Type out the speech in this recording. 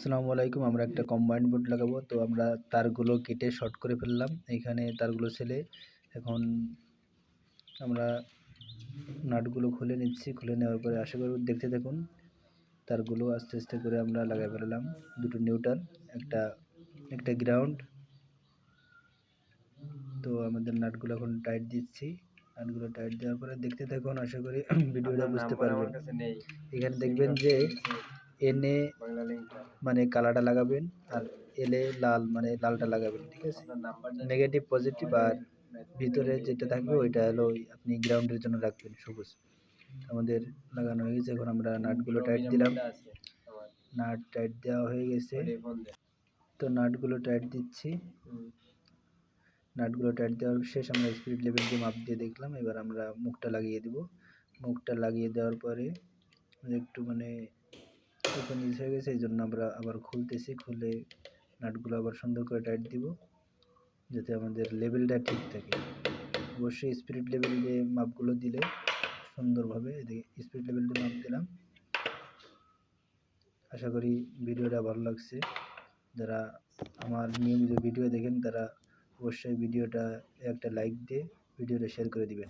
আসসালামু আলাইকুম। আমরা একটা কম্বাইন্ড বোর্ড লাগাবো, তো আমরা তারগুলো কেটে শর্ট করে ফেললাম। এইখানে তারগুলো ছেলে এখন আমরা নাটগুলো খুলে নিচ্ছি। খুলে নেওয়ার পরে আশা করি দেখতে থাকুন। তারগুলো আস্তে আস্তে করে আমরা লাগাই ফেললাম, দুটো নিউট্রাল, একটা একটা গ্রাউন্ড। তো আমাদের নাটগুলো এখন টাইট দিচ্ছি। নাটগুলো টাইট দেওয়ার পরে দেখতে থাকুন, আশা করি ভিডিওটা বুঝতে পারবেন। এখানে দেখবেন যে এনে মানে কালারটা লাগাবেন, আর এলে লাল মানে লালটা লাগাবেন, ঠিক আছে? নেগেটিভ পজিটিভ আর ভিতরে যেটা থাকবে ওইটা হলো আপনি গ্রাউন্ডের জন্য রাখবেন সবুজ। আমাদের লাগানো হয়ে গেছে, এখন আমরা নাটগুলো টাইট দিলাম। নাট টাইট দেওয়া হয়ে গেছে, তো নাটগুলো টাইট দিচ্ছি। নাটগুলো টাইট দেওয়ার শেষ, আমরা স্পিরিট লেভেল দিয়ে মাপ দিয়ে দেখলাম। এবার আমরা মুখটা লাগিয়ে দিব। মুখটা লাগিয়ে দেওয়ার পরে একটু মানে ওপেন ইউজ হয়ে গেছে, এই জন্য আমরা আবার খুলতেছি। খুলে নাটগুলো আবার সুন্দর করে টাইট দিব, যাতে আমাদের লেভেলটা ঠিক থাকে। অবশ্যই স্পিরিট লেভেল দিয়ে মাপগুলো দিলে সুন্দরভাবে, এদিকে স্পিরিট লেভেল দিয়ে মাপ দিলাম। আশা করি ভিডিওটা ভালো লাগছে। যারা আমার নিয়মিত ভিডিও দেখেন তারা অবশ্যই ভিডিওটা একটা লাইক দিয়ে ভিডিওটা শেয়ার করে দিবেন।